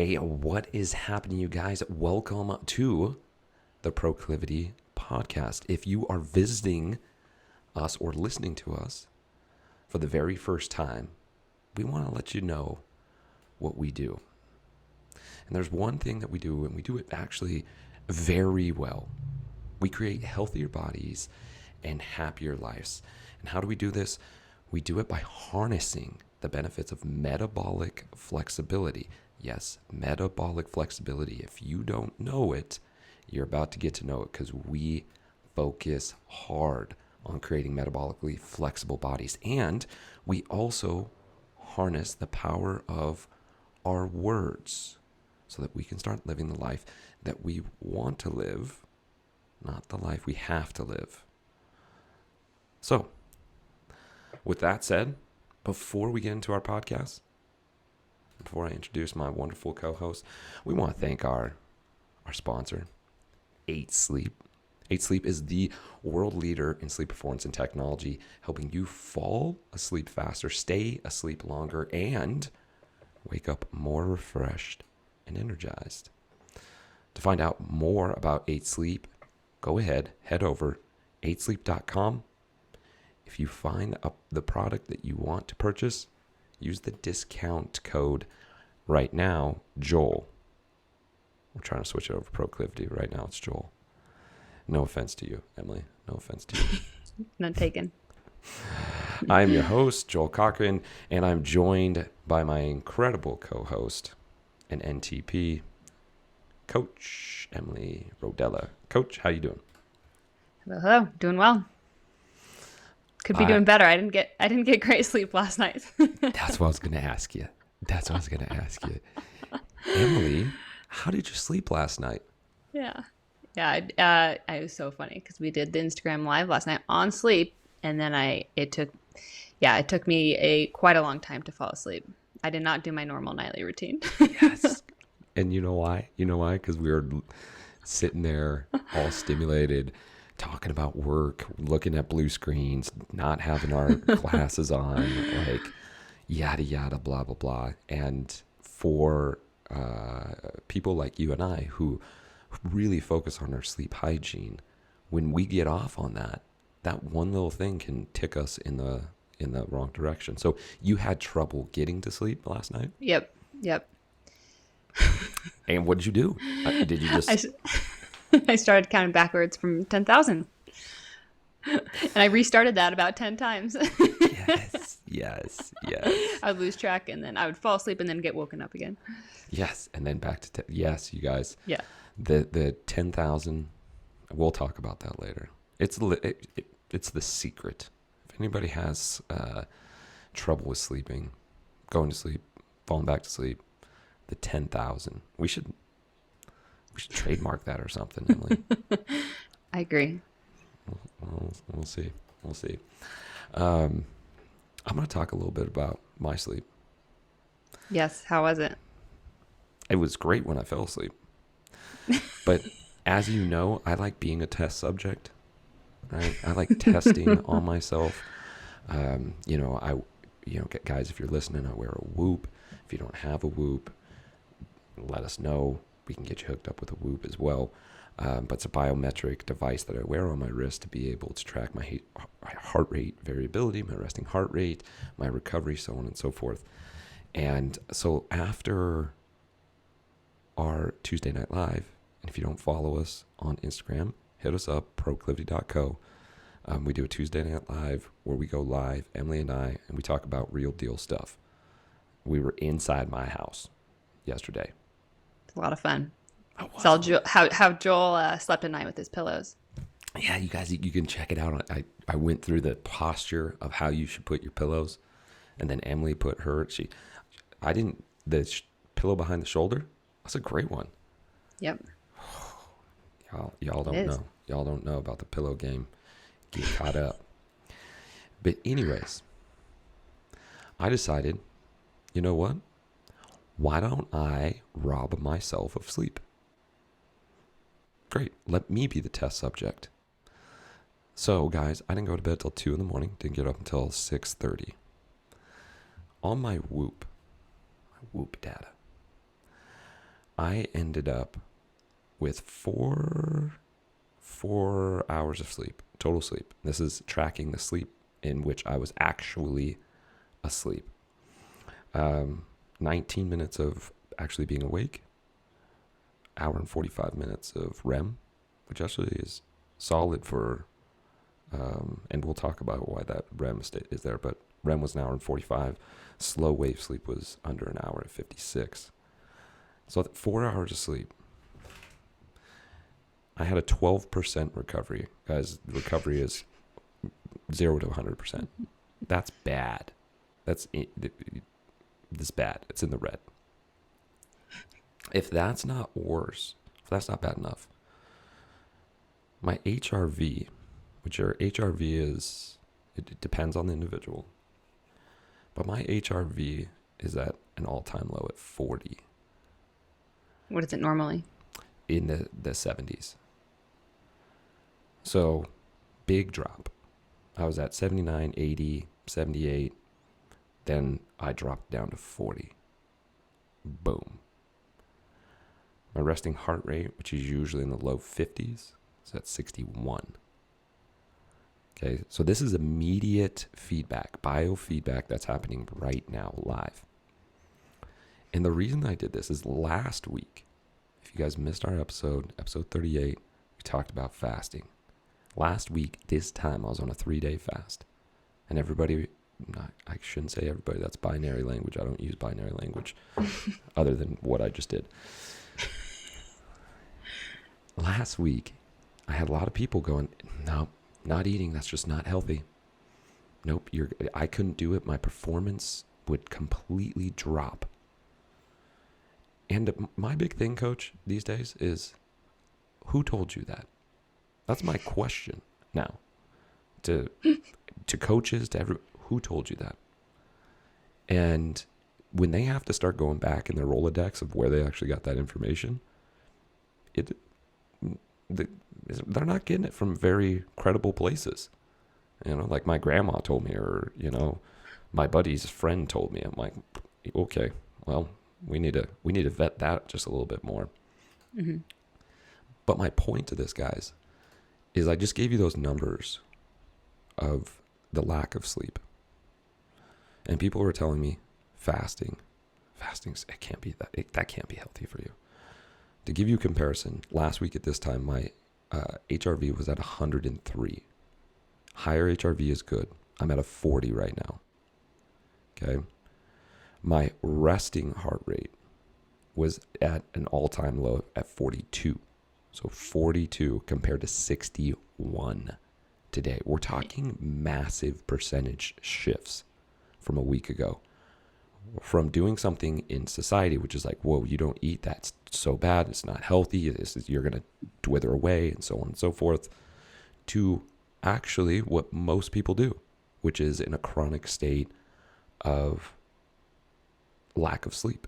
Hey, what is happening, you guys? Welcome to the Proclivity Podcast. If you are visiting us or listening to us for the very first time, we want to let you know what we do. And there's one thing that we do, and we do it actually very well. We create healthier bodies and happier lives. And how do we do this? We do it by harnessing the benefits of metabolic flexibility. Yes, metabolic flexibility. If you don't know it, you're about to get to know it, because we focus hard on creating metabolically flexible bodies. And we also harness the power of our words so that we can start living the life that we want to live, not the life we have to live. So, with that said, before we get into our podcast, before I introduce my wonderful co-host, we want to thank our sponsor, 8 Sleep. 8 Sleep is the world leader in sleep performance and technology, helping you fall asleep faster, stay asleep longer, and wake up more refreshed and energized. To find out more about 8 Sleep, go ahead, head over 8sleep.com. If you find the product that you want to purchase, use the discount code right now, Joel. We're trying to switch it over to Proclivity. Right now it's Joel. No offense to you, Emily. No offense to you. None taken. I'm your host, Joel Cochran, and I'm joined by my incredible co-host and NTP, Coach Emily Rodella. Coach, how you doing? Hello. Doing well. Could be doing better. I didn't get great sleep last night. That's what I was going to ask you. Emily, how did you sleep last night? Yeah. It was so funny because we did the Instagram live last night on sleep, and then it took me quite a long time to fall asleep. I did not do my normal nightly routine. Yes. And you know why? Because we were sitting there all stimulated, talking about work, looking at blue screens, not having our glasses on, like yada, yada, blah, blah, blah. And for people like you and I who really focus on our sleep hygiene, when we get off on that one little thing can tick us in the wrong direction. So you had trouble getting to sleep last night? Yep. And what did you do? Did you just... I started counting backwards from 10,000. And I restarted that about 10 times. Yes. I would lose track, and then I would fall asleep and then get woken up again. Yes, and then back to... Yes, you guys. Yeah. The 10,000, we'll talk about that later. It's the secret. If anybody has trouble with sleeping, going to sleep, falling back to sleep, the 10,000. We should trademark that or something, Emily. I agree. We'll see. I'm going to talk a little bit about my sleep. Yes. How was it? It was great when I fell asleep. But as you know, I like being a test subject, right? I like testing on myself. Guys, if you're listening, I wear a Whoop. If you don't have a Whoop, let us know. We can get you hooked up with a Whoop as well. But it's a biometric device that I wear on my wrist to be able to track my heart rate variability, my resting heart rate, my recovery, so on and so forth. And so after our Tuesday Night Live, and if you don't follow us on Instagram, hit us up, proclivity.co. We do a Tuesday Night Live where we go live, Emily and I, and we talk about real deal stuff. We were inside my house yesterday. It's a lot of fun. Saw how Joel slept at night with his pillows. Yeah, you guys, you can check it out. I went through the posture of how you should put your pillows, and then Emily put her. The pillow behind the shoulder. That's a great one. Yep. Y'all don't know. Y'all don't know about the pillow game. Get caught up. But anyways, I decided, you know what? Why don't I rob myself of sleep? Great. Let me be the test subject. So, guys, I didn't go to bed till 2 a.m. Didn't get up until 6:30. On my Whoop data, I ended up with four hours of sleep, total sleep. This is tracking the sleep in which I was actually asleep. 19 minutes of actually being awake, hour and 45 minutes of REM, which actually is solid for, and we'll talk about why that REM state is there, but REM was an hour and 45. Slow wave sleep was under an hour at 56. So 4 hours of sleep. I had a 12% recovery. Guys, recovery is 0 to 100%. That's bad. This bad. It's in the red. If that's not worse, if that's not bad enough, my HRV, which your HRV is, it depends on the individual, but my HRV is at an all-time low at 40. What is it normally? In the 70s. So, big drop. I was at 79, 80, 78. Then I dropped down to 40. Boom. My resting heart rate, which is usually in the low 50s, is at 61. Okay, so this is immediate feedback, biofeedback that's happening right now live. And the reason I did this is last week, if you guys missed our episode 38, we talked about fasting. Last week, this time, I was on a 3-day fast. And everybody, I shouldn't say everybody, that's binary language. I don't use binary language other than what I just did. Last week, I had a lot of people going, no, not eating, that's just not healthy. Nope, I couldn't do it. My performance would completely drop. And my big thing, coach, these days is, who told you that? That's my question now. To coaches, to everyone, who told you that? And when they have to start going back in their Rolodex of where they actually got that information, they're not getting it from very credible places. You know, like my grandma told me, or, you know, my buddy's friend told me. I'm like, okay, well, we need to vet that just a little bit more. Mm-hmm. But my point to this, guys, is I just gave you those numbers of the lack of sleep. And people were telling me fasting, it can't be that can't be healthy for you. To give you a comparison, last week at this time, my HRV was at 103. Higher HRV is good. I'm at a 40 right now. Okay. My resting heart rate was at an all-time low at 42. So 42 compared to 61 today. We're talking massive percentage shifts from a week ago. From doing something in society, which is like, whoa, you don't eat, that's so bad, it's not healthy, you're going to wither away, and so on and so forth, to actually what most people do, which is in a chronic state of lack of sleep,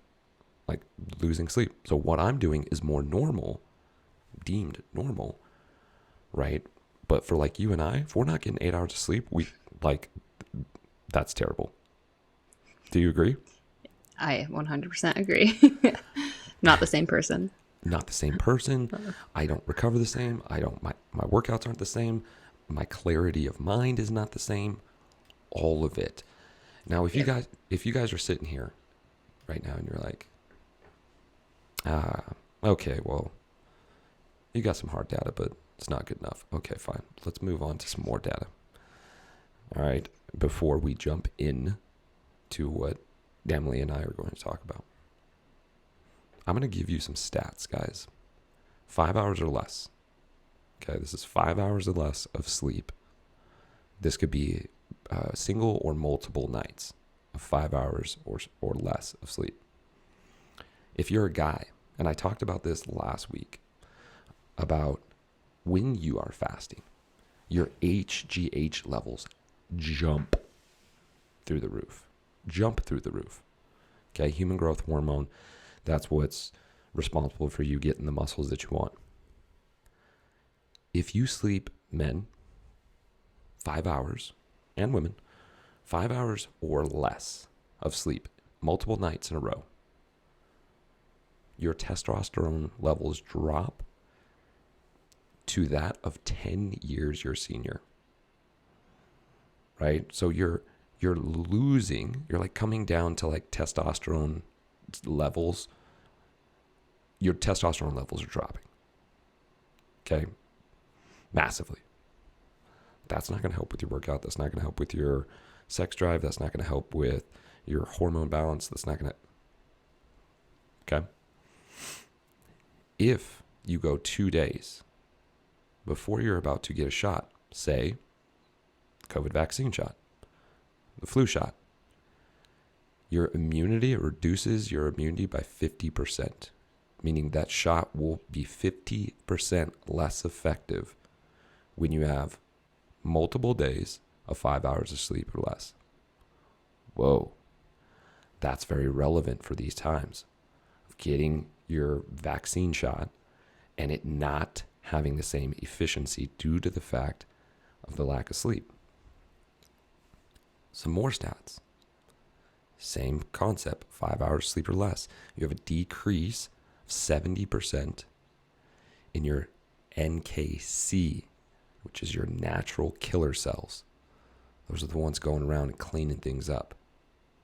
like losing sleep. So what I'm doing is more normal, deemed normal, right? But for like you and I, if we're not getting 8 hours of sleep, that's terrible. Do you agree? I 100% agree. Not the same person. Not the same person. I don't recover the same. My workouts aren't the same. My clarity of mind is not the same. All of it. Now, if you guys are sitting here right now and you're like, okay, well, you got some hard data, but it's not good enough. Okay, fine. Let's move on to some more data. All right, before we jump in to what Emily and I are going to talk about. I'm going to give you some stats, guys. 5 hours or less. Okay, this is 5 hours or less of sleep. This could be single or multiple nights of 5 hours or less of sleep. If you're a guy, and I talked about this last week, about when you are fasting, your HGH levels jump through the roof. Okay, human growth hormone, that's what's responsible for you getting the muscles that you want. If you sleep, men, 5 hours, and women, 5 hours or less of sleep, multiple nights in a row, your testosterone levels drop to that of 10 years your senior. Right? So you're losing, you're like coming down to like testosterone levels. Your testosterone levels are dropping. Okay? Massively. That's not going to help with your workout. That's not going to help with your sex drive. That's not going to help with your hormone balance. That's not going to. Okay? If you go 2 days before you're about to get a shot, say, COVID vaccine shot, the flu shot, your immunity, it reduces your immunity by 50%, meaning that shot will be 50% less effective when you have multiple days of 5 hours of sleep or less. Whoa, that's very relevant for these times of getting your vaccine shot and it not having the same efficiency due to the fact of the lack of sleep. Some more stats. Same concept, 5 hours sleep or less. You have a decrease of 70% in your NKC, which is your natural killer cells. Those are the ones going around and cleaning things up.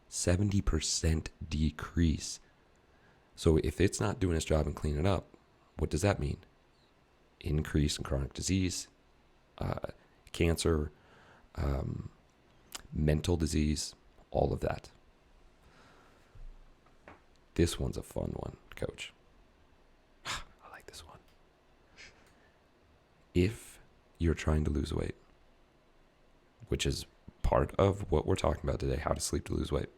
70% decrease. So if it's not doing its job and cleaning it up, what does that mean? Increase in chronic disease, cancer, mental disease, all of that. This one's a fun one, Coach. I like this one. If you're trying to lose weight, which is part of what we're talking about today, how to sleep to lose weight,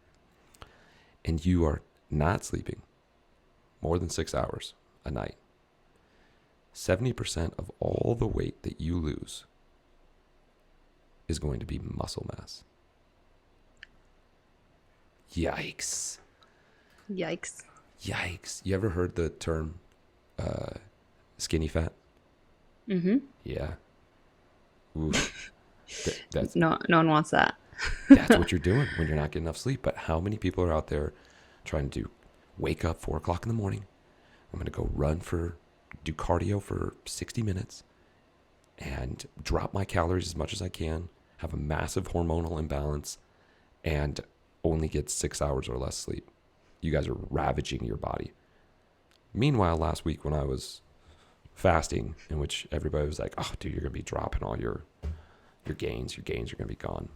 and you are not sleeping more than 6 hours a night, 70% of all the weight that you lose is going to be muscle mass. Yikes. Yikes. Yikes. You ever heard the term skinny fat? Mm-hmm. Yeah. Ooh. That's No one wants that. That's what you're doing when you're not getting enough sleep. But how many people are out there trying to wake up 4 o'clock in the morning? I'm going to go do cardio for 60 minutes and drop my calories as much as I can, have a massive hormonal imbalance, and only get 6 hours or less sleep. You guys are ravaging your body. Meanwhile, last week when I was fasting, in which everybody was like, oh, dude, you're going to be dropping all your gains. Your gains are going to be gone.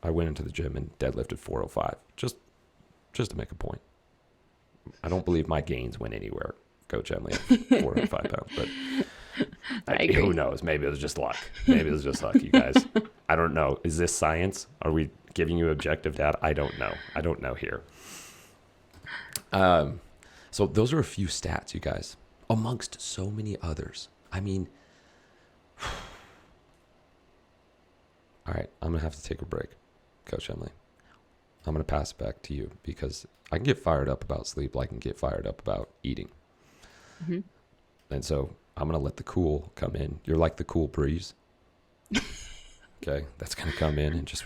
I went into the gym and deadlifted 405, just to make a point. I don't believe my gains went anywhere, Coach Emily, 405 pounds, but who knows? Maybe it was just luck. You guys. I don't know. Is this science? Are we giving you objective data? I don't know here. So those are a few stats, you guys, amongst so many others. I mean, all right, I'm going to have to take a break, Coach Emily. I'm going to pass it back to you because I can get fired up about sleep like I can get fired up about eating. Mm-hmm. And so I'm going to let the cool come in. You're like the cool breeze. Okay, that's going to come in and just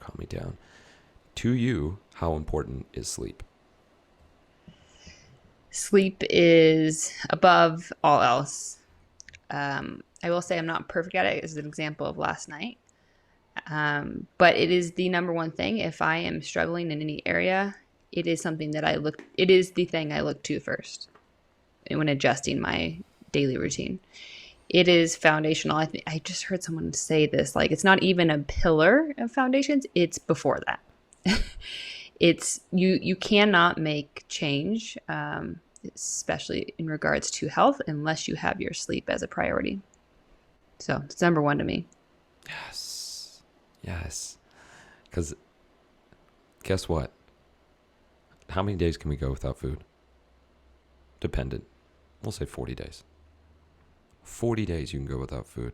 calm me down. To you, how important is sleep? Sleep is above all else. I will say I'm not perfect at it as an example of last night. But it is the number one thing. If I am struggling in any area, it is the thing I look to first when adjusting my daily routine. It is foundational. I just heard someone say this, like it's not even a pillar of foundations. It's before that. It's you cannot make change, especially in regards to health, unless you have your sleep as a priority. So it's number one to me. Yes. Because guess what? How many days can we go without food? Dependent. We'll say 40 days. 40 days you can go without food.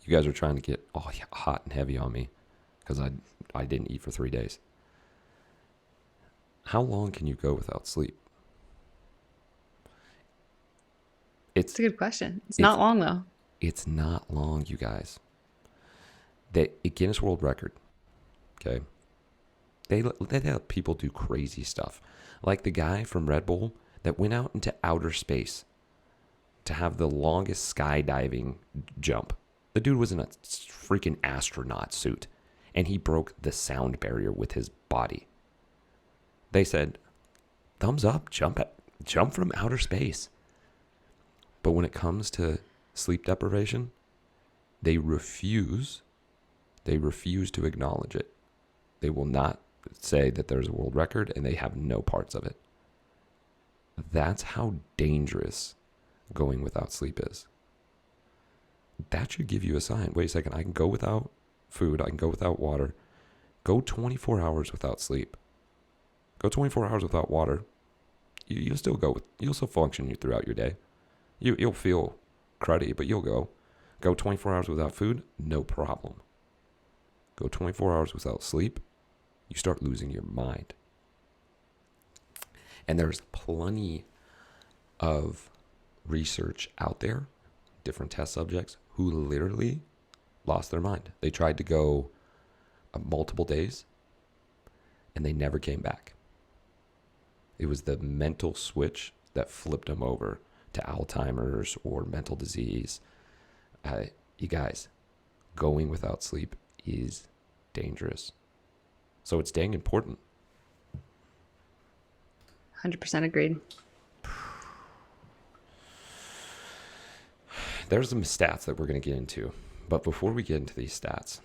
You guys are trying to get hot and heavy on me because I didn't eat for 3 days. How long can you go without sleep? It's a good question. It's not long, though. It's not long, you guys. The Guinness World Record, okay? They let people do crazy stuff. Like the guy from Red Bull that went out into outer space to have the longest skydiving jump. The dude was in a freaking astronaut suit, and he broke the sound barrier with his body. They said, thumbs up, jump from outer space. But when it comes to sleep deprivation, they refuse to acknowledge it. They will not say that there's a world record, and they have no parts of it. That's how dangerous going without sleep is. That should give you a sign. Wait a second, I can go without food, I can go without water. Go 24 hours without sleep. Go 24 hours without water. You'll still function throughout your day. You'll feel cruddy, but you'll go. Go 24 hours without food, no problem. Go 24 hours without sleep, you start losing your mind. And there's plenty of research out there, different test subjects, who literally lost their mind. They tried to go multiple days, and they never came back. It was the mental switch that flipped them over to Alzheimer's or mental disease. You guys, going without sleep is dangerous. So it's dang important. 100% agreed. There's some stats that we're going to get into. But before we get into these stats,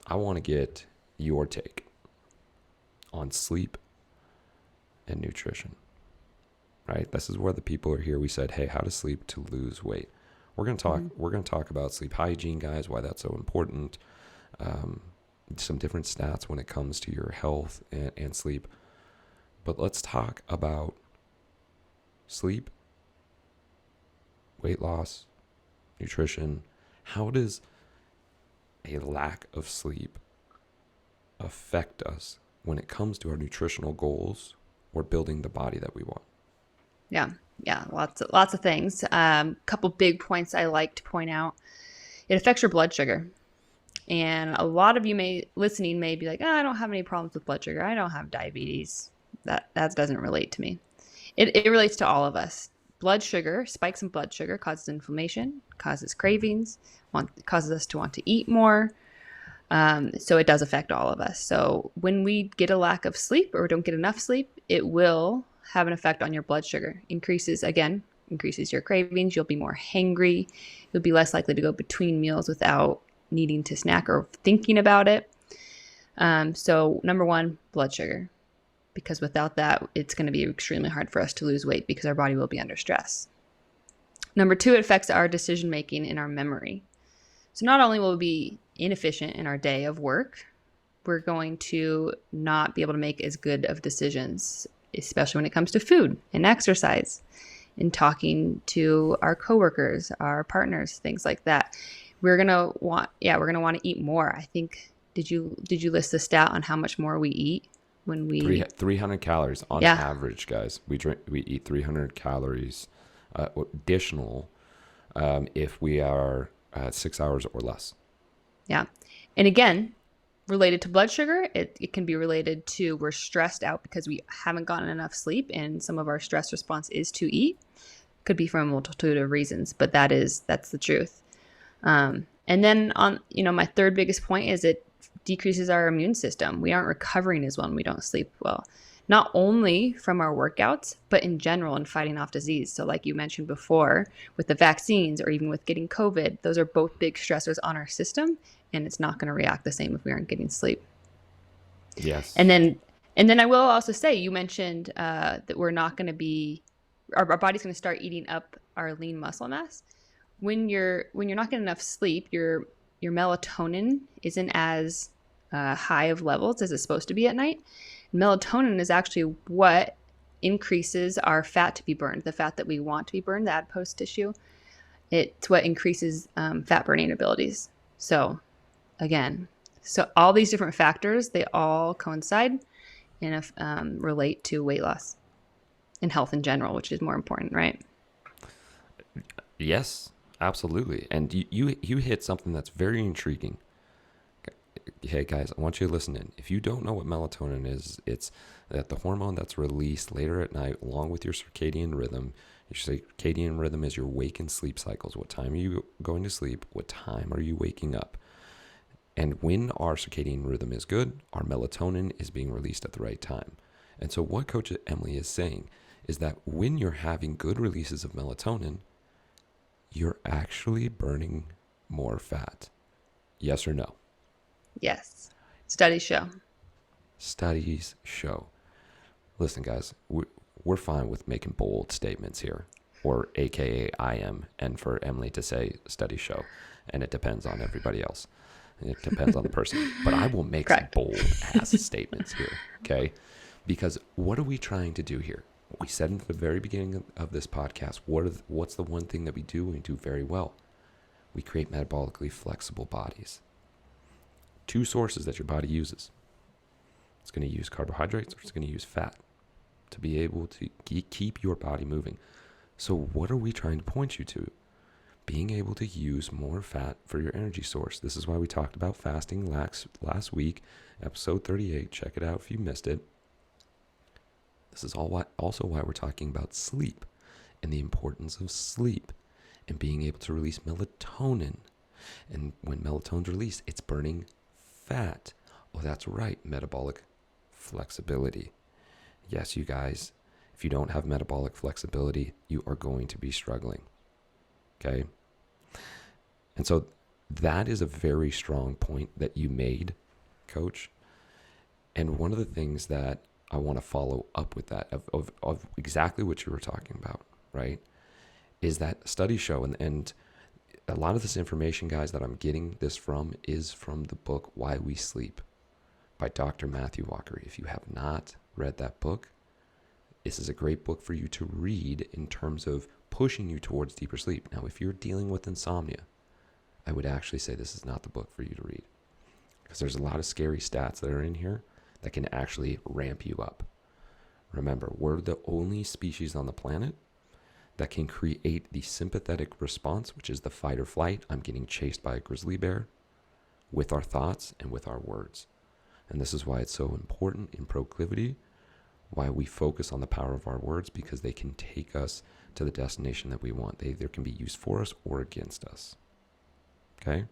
I want to get your take on sleep and nutrition. Right? This is where the people are here. We said, hey, how to sleep to lose weight. We're going to talk. We're going to talk about sleep hygiene, guys. Why that's so important. Some different stats when it comes to your health and sleep. But let's talk about sleep, weight loss, nutrition. How does a lack of sleep affect us when it comes to our nutritional goals or building the body that we want? Yeah, lots of things. Couple big points I like to point out. It affects your blood sugar. And a lot of you may be like, I don't have any problems with blood sugar. I don't have diabetes. That doesn't relate to me. It relates to all of us. Blood sugar, spikes in blood sugar causes inflammation, causes cravings, causes us to want to eat more. So it does affect all of us. So when we get a lack of sleep or don't get enough sleep, it will have an effect on your blood sugar. Increases your cravings. You'll be more hangry. You'll be less likely to go between meals without needing to snack or thinking about it. So number one, blood sugar. Because without that, it's going to be extremely hard for us to lose weight because our body will be under stress. Number two, it affects our decision making and our memory. So not only will we be inefficient in our day of work, we're going to not be able to make as good of decisions, especially when it comes to food and exercise and talking to our coworkers, our partners, things like that. We're going to want to eat more. I think, did you list the stat on how much more we eat? When we 300 calories on average, guys. We eat 300 calories additional if we are 6 hours or less. Yeah. And again, related to blood sugar, it can be related to we're stressed out because we haven't gotten enough sleep, and some of our stress response is to eat. Could be for a multitude of reasons, but that's the truth. And then on my third biggest point is it decreases our immune system. We aren't recovering as well when we don't sleep well, not only from our workouts, but in general in fighting off disease. So like you mentioned before, with the vaccines or even with getting COVID, those are both big stressors on our system, and it's not going to react the same if we aren't getting sleep. Yes. And then I will also say, you mentioned that we're not going to be, our body's going to start eating up our lean muscle mass. When you're not getting enough sleep, your melatonin isn't as high of levels as it's supposed to be at night. Melatonin is actually what increases our fat to be burned, the fat that we want to be burned, the adipose tissue. It's what increases fat burning abilities. So again, all these different factors, they all coincide and relate to weight loss and health in general, which is more important, right? Yes, absolutely. And you hit something that's very intriguing. Hey guys, I want you to listen in. If you don't know what melatonin is, it's that the hormone that's released later at night along with your circadian rhythm. Your circadian rhythm is your wake and sleep cycles. What time are you going to sleep? What time are you waking up? And when our circadian rhythm is good, our melatonin is being released at the right time. And so what Coach Emily is saying is that when you're having good releases of melatonin, you're actually burning more fat. Yes or no? Yes. Studies show. Studies show. Listen, guys, we're fine with making bold statements here, or AKA I am, and for Emily to say studies show, and it depends on everybody else. It depends on the person. But I will make some Correct. bold ass statements here, okay? Because what are we trying to do here? We said in the very beginning of this podcast, what's the one thing that we do and we do very well? We create metabolically flexible bodies. Two sources that your body uses. It's going to use carbohydrates or it's going to use fat to be able to keep your body moving. So what are we trying to point you to? Being able to use more fat for your energy source. This is why we talked about fasting last week, episode 38. Check it out if you missed it. This is also why we're talking about sleep and the importance of sleep and being able to release melatonin. And when melatonin's released, it's burning fat. Oh, that's right, metabolic flexibility. Yes, you guys, if you don't have metabolic flexibility, you are going to be struggling. Okay? And so that is a very strong point that you made, Coach. And one of the things that I want to follow up with that, of exactly what you were talking about, right, is that studies show, and a lot of this information, guys, that I'm getting this from is from the book Why We Sleep by Dr. Matthew Walker. If you have not read that book, this is a great book for you to read in terms of pushing you towards deeper sleep. Now, if you're dealing with insomnia, I would actually say this is not the book for you to read, because there's a lot of scary stats that are in here that can actually ramp you up. Remember, we're the only species on the planet that can create the sympathetic response, which is the fight or flight. I'm getting chased by a grizzly bear, with our thoughts and with our words. And this is why it's so important in proclivity, why we focus on the power of our words, because they can take us to the destination that we want. They either can be used for us or against us. Okay?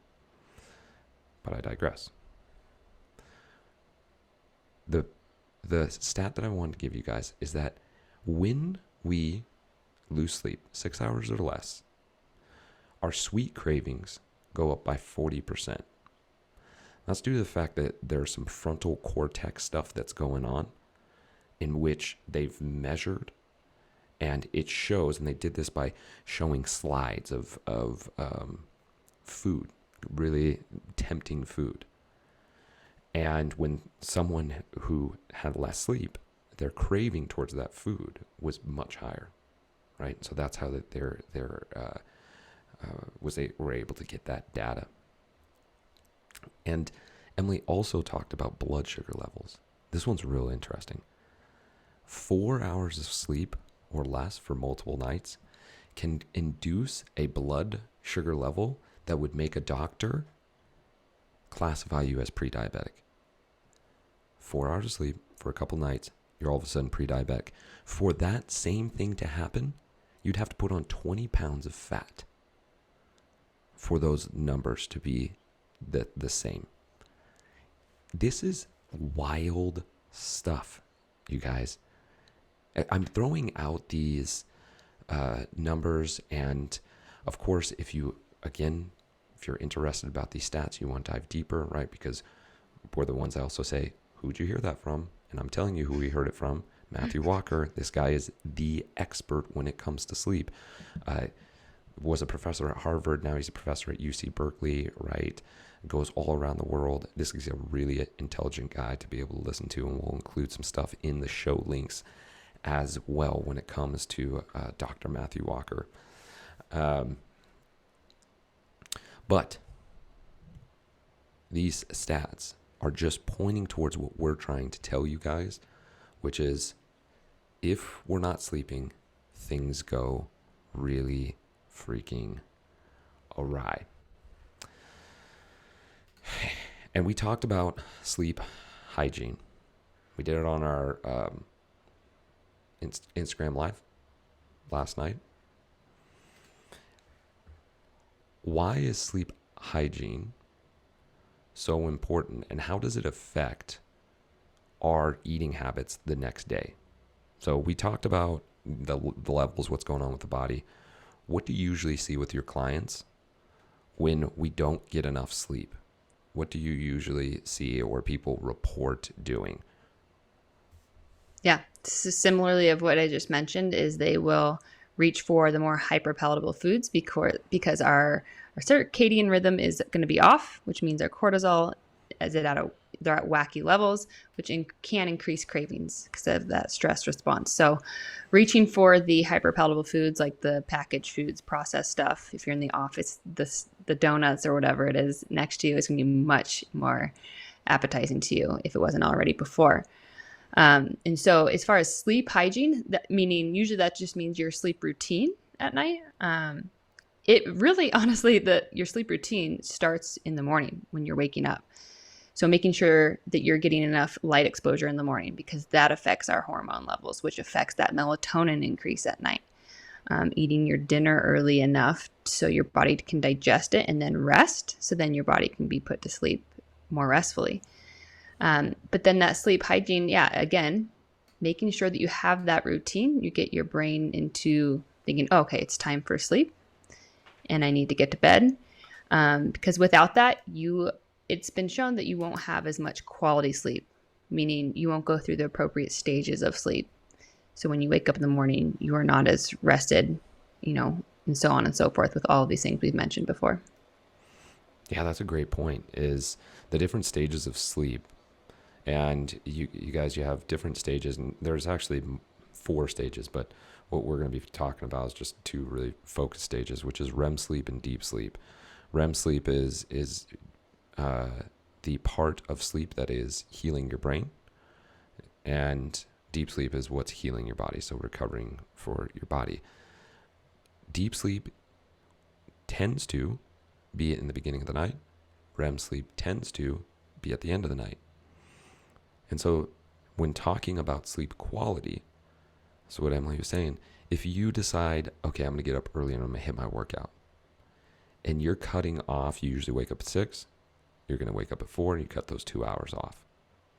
But I digress. The stat that I wanted to give you guys is that when we lose sleep, 6 hours or less, our sweet cravings go up by 40%. That's due to the fact that there's some frontal cortex stuff that's going on in which they've measured, and it shows, and they did this by showing slides of food, really tempting food. And when someone who had less sleep, their craving towards that food was much higher, right? So that's how that were able to get that data. And Emily also talked about blood sugar levels. This one's real interesting. 4 hours of sleep or less for multiple nights can induce a blood sugar level that would make a doctor classify you as pre-diabetic. 4 hours of sleep for a couple nights, you're all of a sudden pre-diabetic. For that same thing to happen, you'd have to put on 20 pounds of fat for those numbers to be the same. This is wild stuff, you guys. I'm throwing out these numbers, and of course, if you're interested about these stats, you want to dive deeper, right? Because we're the ones that also say, who'd you hear that from? And I'm telling you who we heard it from. Matthew Walker. This guy is the expert when it comes to sleep. Was a professor at Harvard. Now he's a professor at UC Berkeley, right? Goes all around the world. This is a really intelligent guy to be able to listen to, and we'll include some stuff in the show links as well when it comes to Dr. Matthew Walker. But these stats are just pointing towards what we're trying to tell you guys, which is if we're not sleeping, things go really freaking awry. And we talked about sleep hygiene. We did it on our Instagram Live last night. Why is sleep hygiene so important, and how does it affect our eating habits the next day? So we talked about the levels, what's going on with the body. What do you usually see with your clients when we don't get enough sleep? What do you usually see or people report doing? Yeah, this is similarly of what I just mentioned, is they will reach for the more hyperpalatable foods because our circadian rhythm is going to be off, which means our cortisol they're at wacky levels, which can increase cravings because of that stress response. So reaching for the hyperpalatable foods like the packaged foods, processed stuff, if you're in the office, the donuts or whatever it is next to you is going to be much more appetizing to you if it wasn't already before. And so as far as sleep hygiene, meaning usually that just means your sleep routine at night. It really, honestly, your sleep routine starts in the morning when you're waking up. So making sure that you're getting enough light exposure in the morning, because that affects our hormone levels, which affects that melatonin increase at night. Eating your dinner early enough so your body can digest it and then rest, so then your body can be put to sleep more restfully. But then that sleep hygiene, again, making sure that you have that routine, you get your brain into thinking, oh, okay, it's time for sleep and I need to get to bed. Because without that, it's been shown that you won't have as much quality sleep, meaning you won't go through the appropriate stages of sleep. So when you wake up in the morning, you are not as rested, and so on and so forth with all of these things we've mentioned before. Yeah, that's a great point, is the different stages of sleep. And you guys, you have different stages, and there's actually 4 stages, but what we're going to be talking about is just 2 really focused stages, which is REM sleep and deep sleep. REM sleep is the part of sleep that is healing your brain, and deep sleep is what's healing your body, so recovering for your body. Deep sleep tends to be in the beginning of the night. REM sleep tends to be at the end of the night. And so when talking about sleep quality, so what Emily was saying, if you decide, okay, I'm going to get up early and I'm going to hit my workout, and you're cutting off, you usually wake up at 6, you're going to wake up at 4, and you cut those 2 hours off,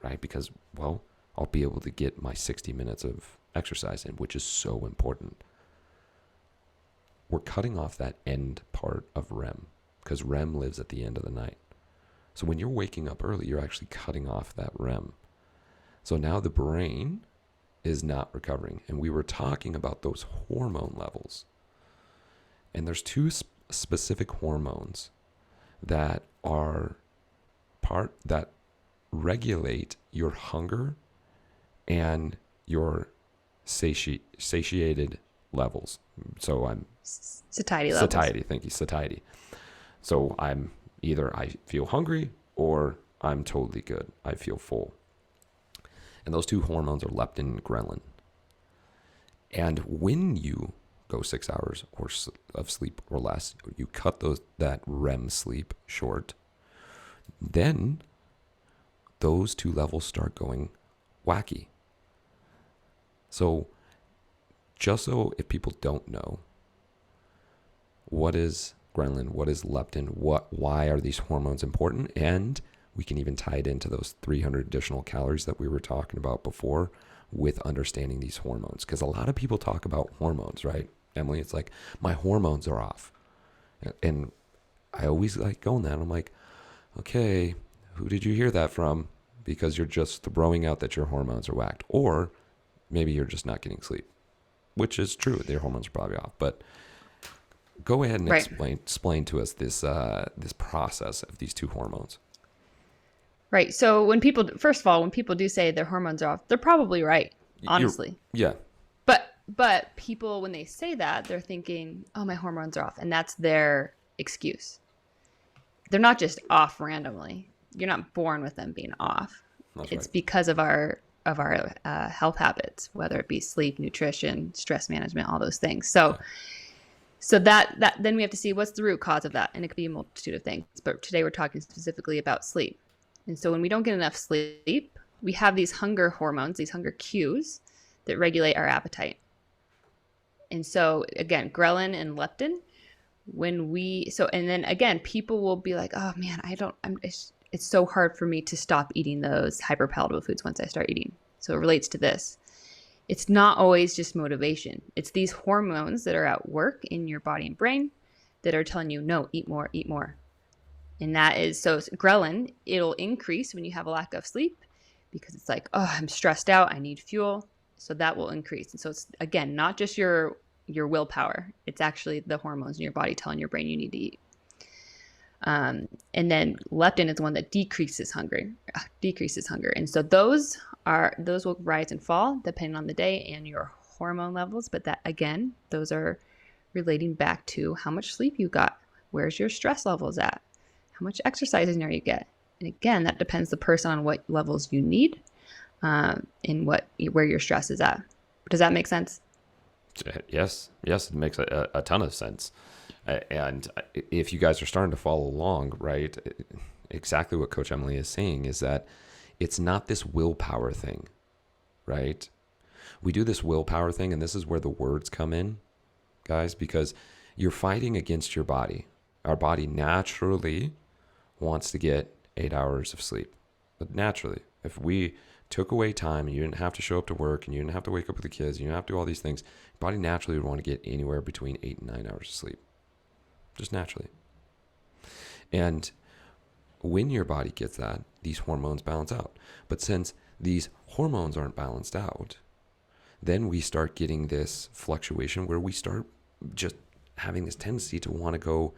right? Because, well, I'll be able to get my 60 minutes of exercise in, which is so important. We're cutting off that end part of REM, because REM lives at the end of the night. So when you're waking up early, you're actually cutting off that REM. So now the brain is not recovering. And we were talking about those hormone levels. And there's 2 specific hormones that are that regulate your hunger and your satiated levels. So I'm satiety levels. Thank you, satiety. So I feel hungry or I'm totally good. I feel full. And those 2 hormones are leptin and ghrelin. And when you go 6 hours of sleep or less, you cut that REM sleep short, then those 2 levels start going wacky. So just so if people don't know, what is ghrelin, what is leptin, why are these hormones important? And we can even tie it into those 300 additional calories that we were talking about before with understanding these hormones. Because a lot of people talk about hormones, right, Emily? It's like, my hormones are off. And I always like going that. I'm like, okay, who did you hear that from? Because you're just throwing out that your hormones are whacked. Or maybe you're just not getting sleep, which is true. Their hormones are probably off. But go ahead and explain to us this process of these 2 hormones. Right. So when people do say their hormones are off, they're probably right, honestly. Yeah. But people, when they say that, they're thinking, oh, my hormones are off. And that's their excuse. They're not just off randomly. You're not born with them being off. It's because of our health habits, whether it be sleep, nutrition, stress management, all those things. So that then we have to see what's the root cause of that. And it could be a multitude of things. But today we're talking specifically about sleep. And so when we don't get enough sleep, we have these hunger hormones, these hunger cues that regulate our appetite. And so again, ghrelin and leptin, and then again, people will be like, oh man, it's so hard for me to stop eating those hyperpalatable foods once I start eating. So it relates to this. It's not always just motivation. It's these hormones that are at work in your body and brain that are telling you, no, eat more, eat more. And that is, so ghrelin, it'll increase when you have a lack of sleep because it's like, oh, I'm stressed out, I need fuel. So that will increase. And so it's, again, not just your willpower. It's actually the hormones in your body telling your brain you need to eat. And then leptin is the one that decreases hunger. And so those will rise and fall depending on the day and your hormone levels. But that, again, those are relating back to how much sleep you got. Where's your stress levels at? How much exercise are you get? And again, that depends the person on what levels you need, and where your stress is at. Does that make sense? Yes, it makes a ton of sense. And if you guys are starting to follow along, right, exactly what Coach Emily is saying is that it's not this willpower thing, right? We do this willpower thing, and this is where the words come in, guys, because you're fighting against your body. Our body naturally wants to get 8 hours of sleep. But naturally, if we took away time and you didn't have to show up to work and you didn't have to wake up with the kids, you didn't have to do all these things, your body naturally would want to get anywhere between 8 and 9 hours of sleep. Just naturally. And when your body gets that, these hormones balance out. But since these hormones aren't balanced out, then we start getting this fluctuation where we start just having this tendency to want to go,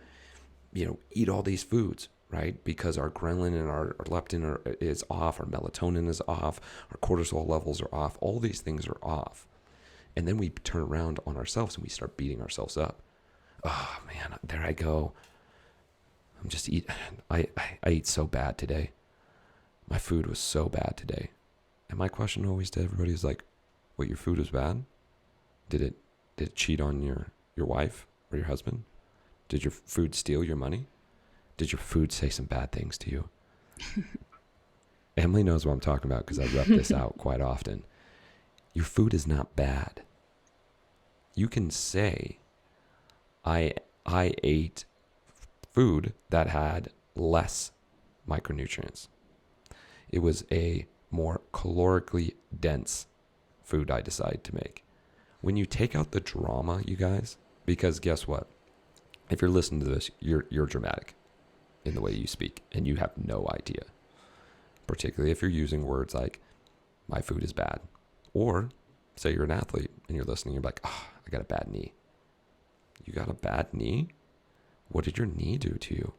eat all these foods, right? Because our ghrelin and our leptin is off, our melatonin is off, our cortisol levels are off, all these things are off. And then we turn around on ourselves and we start beating ourselves up. Oh man, there I go. I ate so bad today. My food was so bad today. And my question always to everybody is like, what, your food was bad? Did it cheat on your wife or your husband? Did your food steal your money? Did your food say some bad things to you? Emily knows what I'm talking about because I rep this out quite often. Your food is not bad. You can say, I ate food that had less micronutrients. It was a more calorically dense food I decided to make. When you take out the drama, you guys, because guess what? If you're listening to this, you're dramatic in the way you speak, and you have no idea. Particularly if you're using words like, my food is bad. Or say you're an athlete and you're listening, you're like, oh, I got a bad knee. You got a bad knee? What did your knee do to you?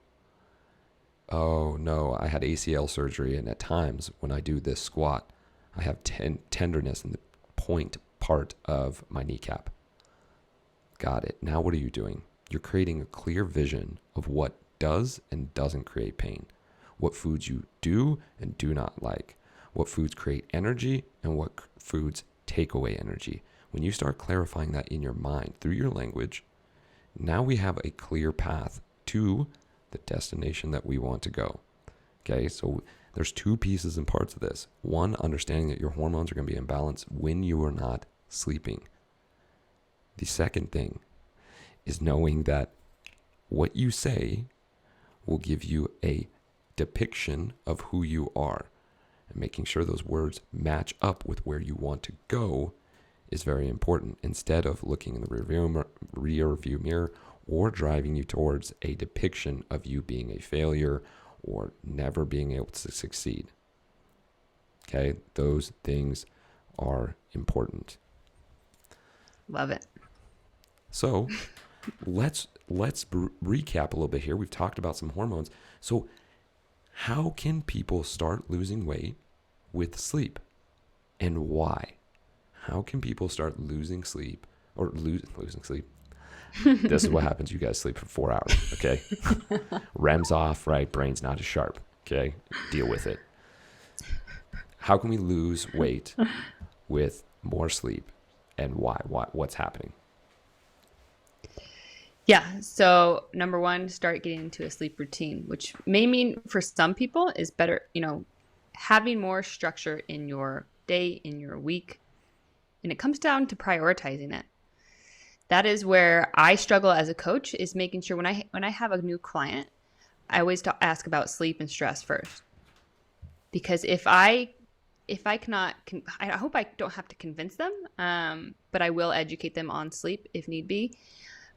Oh no, I had ACL surgery, and at times when I do this squat, I have tenderness in the point part of my kneecap. Got it. Now what are you doing? You're creating a clear vision of what does and doesn't create pain, what foods you do and do not like, what foods create energy and what foods take away energy. When you start clarifying that in your mind through your language, now we have a clear path to the destination that we want to go. Okay, so there's two pieces and parts of this. One, understanding that your hormones are going to be in balance when you are not sleeping. The second thing is knowing that what you say will give you a depiction of who you are, and making sure those words match up with where you want to go is very important, instead of looking in the rear view mirror or driving you towards a depiction of you being a failure or never being able to succeed. Okay, those things are important. Love it. So let's recap a little bit here. We've talked about some hormones. So how can people start losing weight with sleep, and why? How can people start losing sleep or losing sleep? This is what happens. You guys sleep for 4 hours, okay? REM's off, right? Brain's not as sharp, okay? Deal with it. How can we lose weight with more sleep, and why? What's happening? Yeah. So number one, start getting into a sleep routine, which may mean for some people is better, having more structure in your day, in your week. And it comes down to prioritizing it. That is where I struggle as a coach, is making sure when I have a new client, I always ask about sleep and stress first. Because if I cannot, I hope I don't have to convince them, but I will educate them on sleep if need be.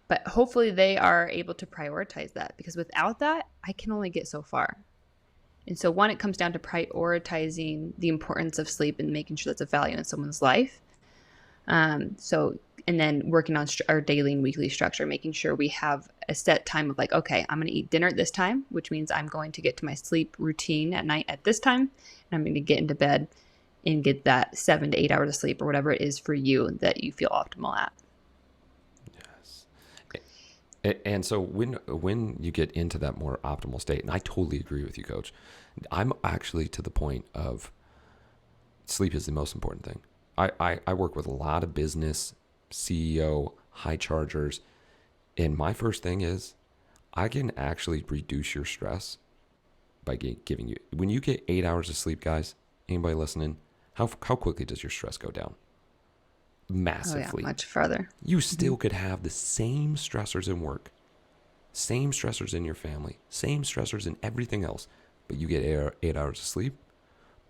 But hopefully they are able to prioritize that, because without that, I can only get so far. And so one, it comes down to prioritizing the importance of sleep and making sure that's a value in someone's life. And then working on our daily and weekly structure, making sure we have a set time of like, okay, I'm going to eat dinner at this time, which means I'm going to get to my sleep routine at night at this time. And I'm going to get into bed and get that 7 to 8 hours of sleep, or whatever it is for you that you feel optimal at. Yes. And so when you get into that more optimal state, and I totally agree with you, Coach, I'm actually to the point of sleep is the most important thing. I work with a lot of business, CEO, high chargers, and my first thing is I can actually reduce your stress by giving you, when you get 8 hours of sleep, guys, anybody listening, how quickly does your stress go down? Massively. Oh yeah, much further. You still could have the same stressors in work, same stressors in your family, same stressors in everything else, but you get 8 hours of sleep,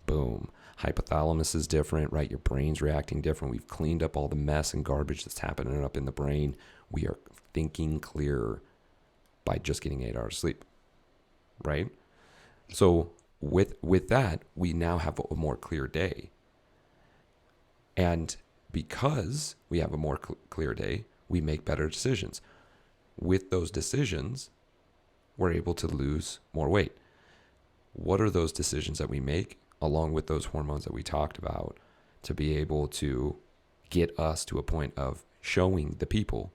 boom. Hypothalamus is different, right? Your brain's reacting different. We've cleaned up all the mess and garbage that's happening up in the brain. We are thinking clearer by just getting 8 hours of sleep, right? So with that, we now have a more clear day. And because we have a more clear day, we make better decisions. With those decisions, we're able to lose more weight. What are those decisions that we make, along with those hormones that we talked about, to be able to get us to a point of showing the people,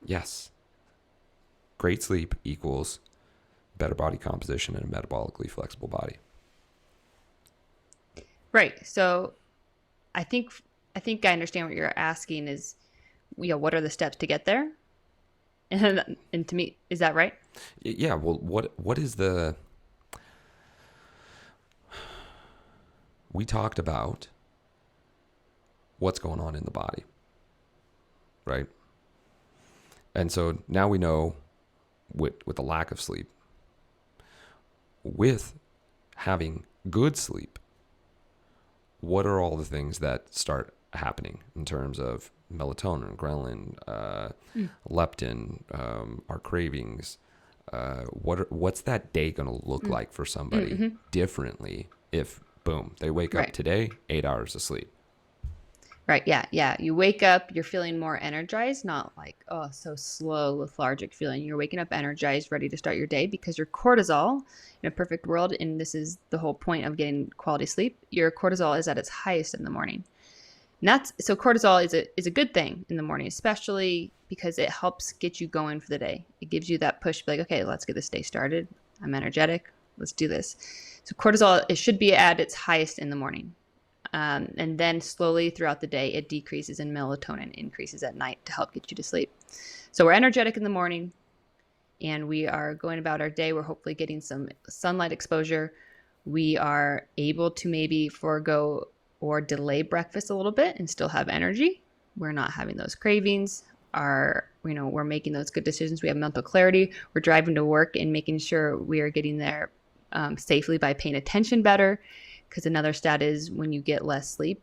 yes, great sleep equals better body composition and a metabolically flexible body. Right. So I think I understand what you're asking is, what are the steps to get there? And to me, is that right? Yeah. Well, what is the? We talked about what's going on in the body, right? And so now we know with the lack of sleep, with having good sleep, what are all the things that start happening in terms of melatonin, ghrelin, leptin, our cravings? What's that day going to look like for somebody differently if, boom, they wake up today, 8 hours of sleep? Right. Yeah. Yeah. You wake up, you're feeling more energized, not like, oh, so slow, lethargic feeling. You're waking up energized, ready to start your day, because your cortisol, in a perfect world, and this is the whole point of getting quality sleep, your cortisol is at its highest in the morning. And so cortisol is a good thing in the morning, especially because it helps get you going for the day. It gives you that push, like, okay, let's get this day started. I'm energetic. Let's do this. So cortisol, it should be at its highest in the morning. And then slowly throughout the day, it decreases, and melatonin increases at night to help get you to sleep. So we're energetic in the morning, and we are going about our day. We're hopefully getting some sunlight exposure. We are able to maybe forego or delay breakfast a little bit and still have energy. We're not having those cravings. We're making those good decisions. We have mental clarity. We're driving to work and making sure we are getting there safely by paying attention better. Because another stat is, when you get less sleep,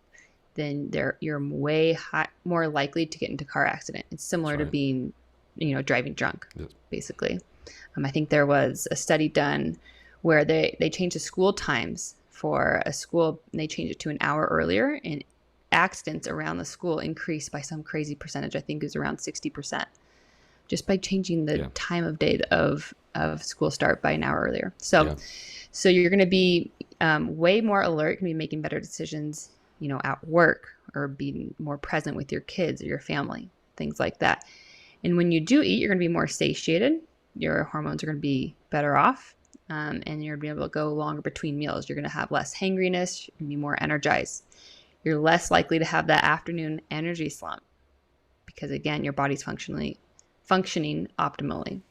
then you're way more likely to get into a car accident. It's similar to being, driving drunk, basically. I think there was a study done where they changed the school times for a school, and they changed it to an hour earlier, and accidents around the school increased by some crazy percentage. I think it was around 60%, just by changing the time of day of school start by an hour earlier. So you're going to be way more alert, going to be making better decisions, at work, or being more present with your kids or your family, things like that. And when you do eat, you're going to be more satiated. Your hormones are going to be better off, and you're going to be able to go longer between meals. You're going to have less hangriness. You're going to be more energized. You're less likely to have that afternoon energy slump, because again, your body's functioning optimally.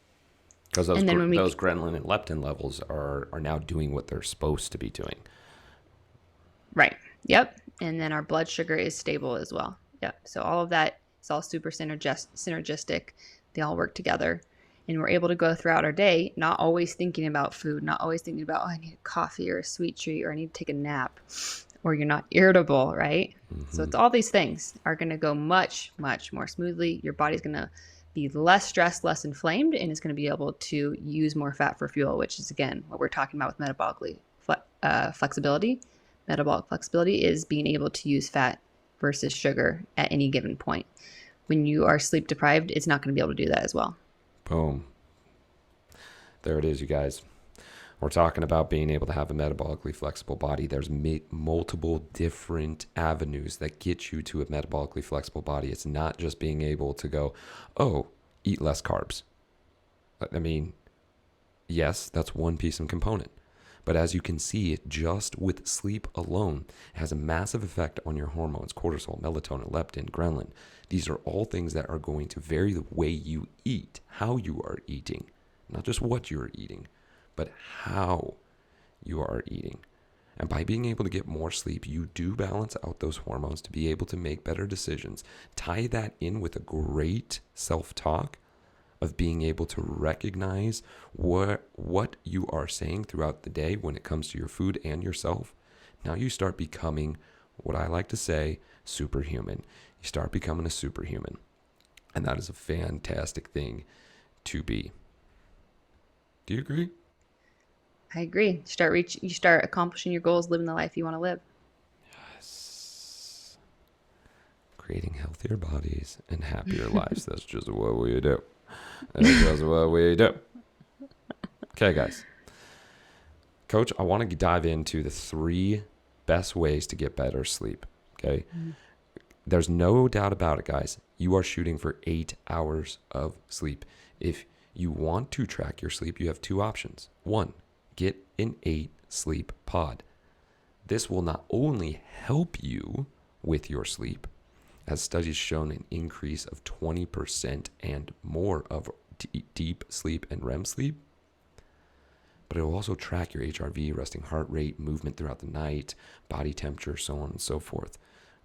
Because And then when we those ghrelin and leptin levels are now doing what they're supposed to be doing. Right. Yep. And then our blood sugar is stable as well. Yep. So all of that is all super synergistic. They all work together. And we're able to go throughout our day, not always thinking about food, not always thinking about, oh, I need a coffee or a sweet treat, or I need to take a nap, or you're not irritable, right? So it's all these things are going to go much, much more smoothly. Your body's going to be less stressed, less inflamed, and it's going to be able to use more fat for fuel, which is, again, what we're talking about with flexibility. Metabolic flexibility is being able to use fat versus sugar at any given point. When you are sleep deprived, it's not going to be able to do that as well. Boom. There it is, you guys. We're talking about being able to have a metabolically flexible body. There's multiple different avenues that get you to a metabolically flexible body. It's not just being able to go, oh, eat less carbs. I mean, yes, that's one piece and component. But as you can see, just with sleep alone, it has a massive effect on your hormones, cortisol, melatonin, leptin, ghrelin. These are all things that are going to vary the way you eat, how you are eating, not just what you are eating, but how you are eating. And by being able to get more sleep, you do balance out those hormones to be able to make better decisions. Tie that in with a great self-talk of being able to recognize what you are saying throughout the day when it comes to your food and yourself. Now you start becoming, what I like to say, superhuman. You start becoming a superhuman. And that is a fantastic thing to be. Do you agree? I agree. You start accomplishing your goals, living the life you want to live. Yes. Creating healthier bodies and happier lives. That's just what we do. That's just what we do. Okay, guys. Coach, I want to dive into the 3 best ways to get better sleep. Okay. There's no doubt about it, guys. You are shooting for 8 hours of sleep. If you want to track your sleep, you have 2 options. 1, get an 8 sleep pod. This will not only help you with your sleep, as studies shown an increase of 20% and more of deep sleep and REM sleep, but it will also track your HRV, resting heart rate, movement throughout the night, body temperature, so on and so forth.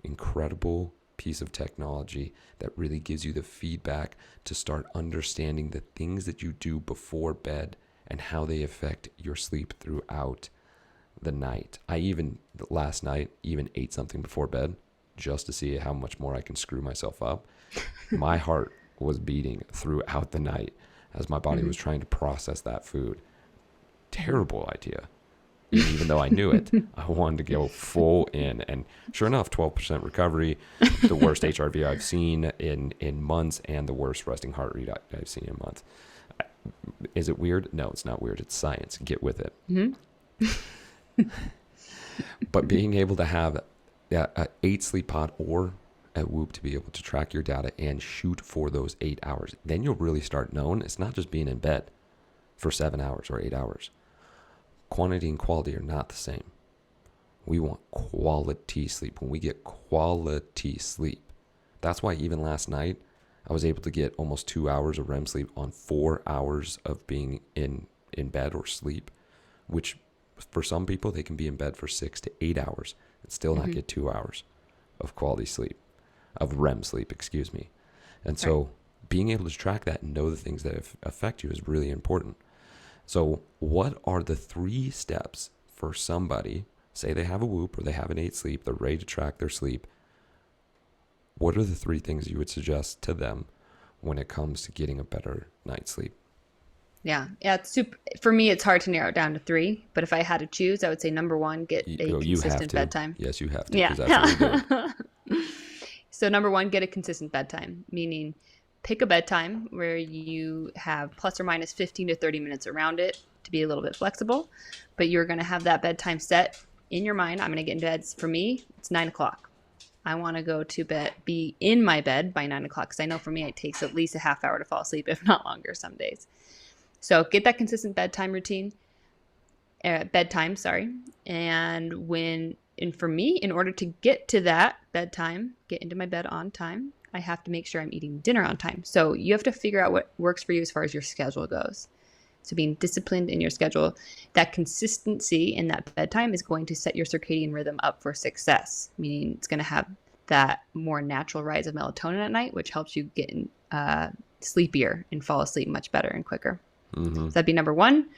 Incredible piece of technology that really gives you the feedback to start understanding the things that you do before bed and how they affect your sleep throughout the night. I even, last night, ate something before bed just to see how much more I can screw myself up. My heart was beating throughout the night as my body was trying to process that food. Terrible idea. Even though I knew it, I wanted to go full in. And sure enough, 12% recovery, the worst HRV I've seen in months, and the worst resting heart rate I've seen in months. Is it weird? No, it's not weird. It's science. Get with it. Mm-hmm. But being able to have a 8 sleep pod or a Whoop to be able to track your data and shoot for those 8 hours, then you'll really start knowing it's not just being in bed for 7 hours or 8 hours. Quantity and quality are not the same. We want quality sleep. When we get quality sleep, that's why even last night I was able to get almost 2 hours of REM sleep on 4 hours of being in bed or sleep, which for some people, they can be in bed for 6 to 8 hours and still not get 2 hours of quality sleep, of REM sleep, excuse me. And so being able to track that and know the things that affect you is really important. So what are the 3 steps for somebody, say they have a Whoop or they have an 8 sleep, they're ready to track their sleep. What are the 3 things you would suggest to them when it comes to getting a better night's sleep? Yeah. It's super. For me, it's hard to narrow it down to 3. But if I had to choose, I would say number 1, get a consistent bedtime. Yes, you have to. Yeah. Because that's what we do. So number 1, get a consistent bedtime, meaning pick a bedtime where you have plus or minus 15 to 30 minutes around it to be a little bit flexible. But you're going to have that bedtime set in your mind. I'm going to get in bed. For me, it's 9 o'clock. I want to go to bed, be in my bed by 9 o'clock. Because I know for me, it takes at least a half hour to fall asleep, if not longer some days. So get that consistent bedtime routine, And for me, in order to get to that bedtime, get into my bed on time, I have to make sure I'm eating dinner on time. So you have to figure out what works for you as far as your schedule goes. So being disciplined in your schedule, that consistency in that bedtime is going to set your circadian rhythm up for success, meaning it's going to have that more natural rise of melatonin at night, which helps you get sleepier and fall asleep much better and quicker. Mm-hmm. So that'd be number one.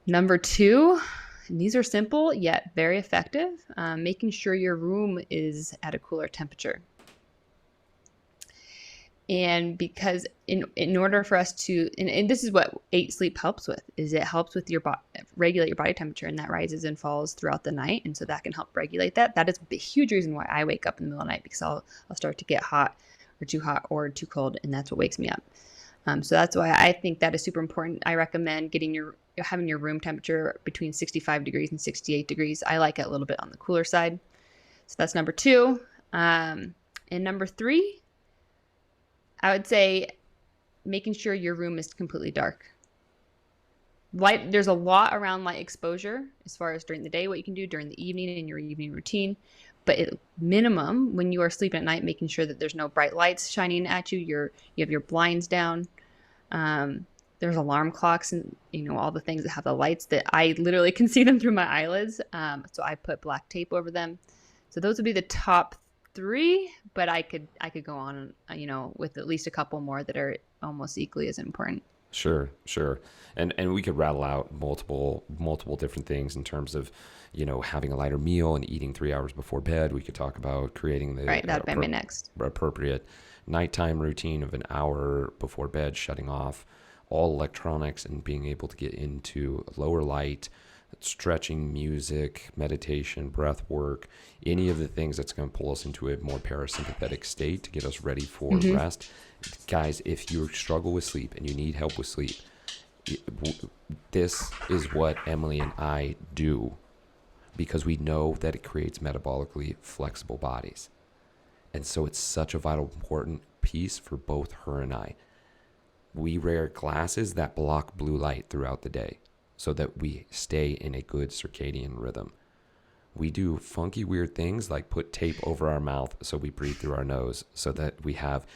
Number two, and these are simple yet very effective, making sure your room is at a cooler temperature. And because in order for us to, and this is what 8 sleep helps with, is it helps with your regulate your body temperature, and that rises and falls throughout the night. And so that can help regulate that. That is a huge reason why I wake up in the middle of the night, because I'll start to get hot or too cold, and that's what wakes me up. So that's why I think that is super important. I recommend having your room temperature between 65 degrees and 68 degrees. I like it a little bit on the cooler side. So that's number 2. And number 3, I would say making sure your room is completely dark. Light, there's a lot around light exposure as far as during the day, what you can do during the evening in your evening routine. But at minimum, when you are sleeping at night, making sure that there's no bright lights shining at you. You have your blinds down. There's alarm clocks and all the things that have the lights that I literally can see them through my eyelids. So I put black tape over them. So those would be the top 3, but I could go on, with at least a couple more that are almost equally as important. Sure. And we could rattle out multiple different things in terms of, having a lighter meal and eating 3 hours before bed. We could talk about creating the that'd be my next appropriate nighttime routine of an hour before bed, shutting off all electronics and being able to get into lower light, stretching, music, meditation, breath work, any of the things that's going to pull us into a more parasympathetic state to get us ready for rest. Guys, if you struggle with sleep and you need help with sleep, this is what Emily and I do, because we know that it creates metabolically flexible bodies. And so it's such a vital, important piece for both her and I. We wear glasses that block blue light throughout the day so that we stay in a good circadian rhythm. We do funky, weird things like put tape over our mouth so we breathe through our nose, so that we have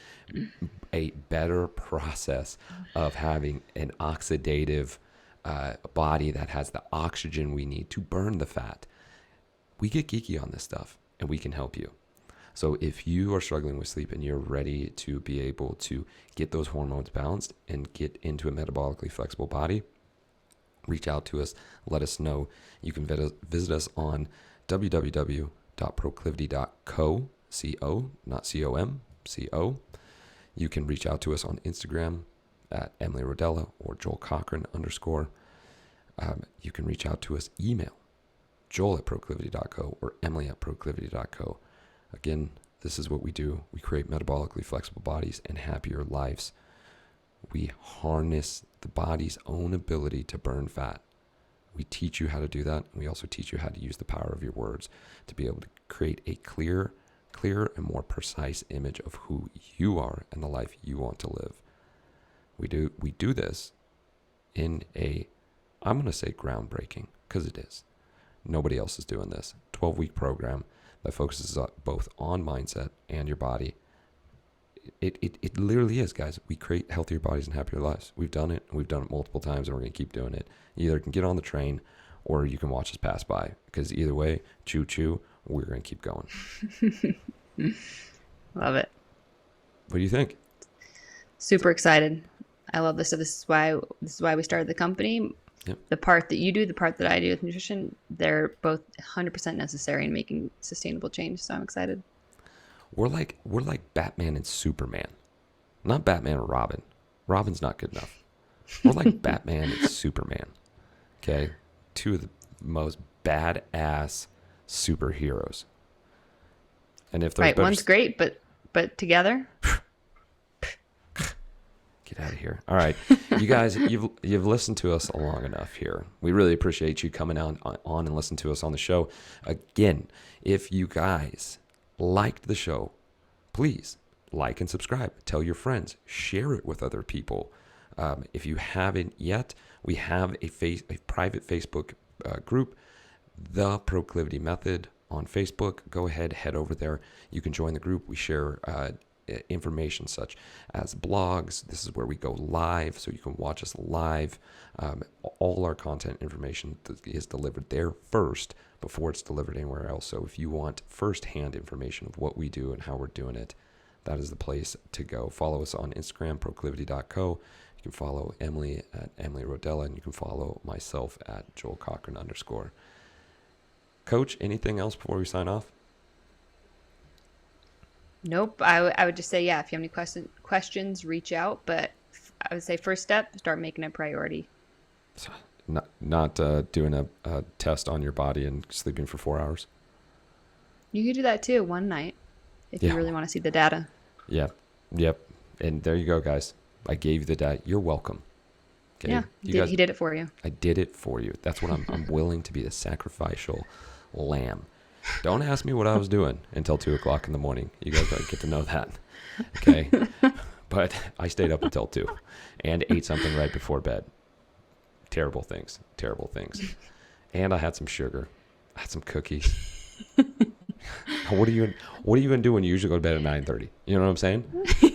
a better process of having an oxidative body that has the oxygen we need to burn the fat. We get geeky on this stuff, and we can help you. So if you are struggling with sleep and you're ready to be able to get those hormones balanced and get into a metabolically flexible body, reach out to us. Let us know. You can visit us on www.proclivity.co, C-O, not C-O-M, C-O. You can reach out to us on Instagram at Emily Rodella or Joel Cochran _. You can reach out to us, email joel@proclivity.co or emily@proclivity.co. Again, this is what we do. We create metabolically flexible bodies and happier lives. We harness the body's own ability to burn fat. We teach you how to do that. And we also teach you how to use the power of your words to be able to create a clearer and more precise image of who you are and the life you want to live. We do this in I'm going to say groundbreaking, because it is. Nobody else is doing this. 12-week program that focuses both on mindset and your body. It literally is, guys. We create healthier bodies and happier lives. We've done it, and we've done it multiple times, and we're going to keep doing it. You either can get on the train or you can watch us pass by, because either way, choo-choo, we're going to keep going. Love it. What do you think? Super excited. I love this. So this is why we started the company. Yep. The part that you do, the part that I do with nutrition, they're both 100% necessary in making sustainable change. So I'm excited. We're like Batman and Superman, not Batman and Robin. Robin's not good enough. We're like Batman and Superman. Okay, 2 of the most badass superheroes. And if there's one's great, but together. Get out of here. All right. You guys, you've listened to us long enough here. We really appreciate you coming on and listening to us on the show. Again, if you guys liked the show, please like and subscribe. Tell your friends. Share it with other people. If you haven't yet, we have a private Facebook group, The Proclivity Method. on Facebook, go ahead, head over there. You can join the group. We share information such as blogs. This is where we go live, so you can watch us live. All our content information is delivered there first before it's delivered anywhere else. So if you want firsthand information of what we do and how we're doing it, that is the place to go. Follow us on Instagram, proclivity.co. You can follow Emily at Emily Rodella, and you can follow myself at Joel Cochran _ Coach, anything else before we sign off? Nope. I would just say, yeah, if you have any questions, reach out. But I would say first step, start making it a priority. Not doing a test on your body and sleeping for 4 hours. You could do that too one night if you really want to see the data. Yeah. Yep. And there you go, guys. I gave you the data. You're welcome. Okay? Yeah, he did it for you. I did it for you. That's what I'm willing to be, the sacrificial lamb. Don't ask me what I was doing until 2 o'clock in the morning. You guys gotta get to know that. Okay? But I stayed up until 2 and ate something right before bed. Terrible things. And I had some sugar. I had some cookies. What are you gonna do when you usually go to bed at 9:30? You know what I'm saying?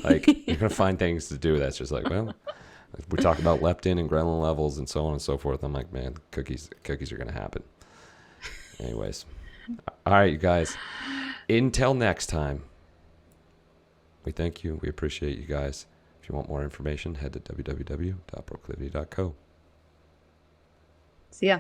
Like, you're gonna find things to do that's just like, well, we talk about leptin and ghrelin levels and so on and so forth. I'm like, man, cookies are gonna happen. Anyways. All right, you guys. Until next time, we thank you. We appreciate you guys. If you want more information, head to www.proclivity.co. See ya.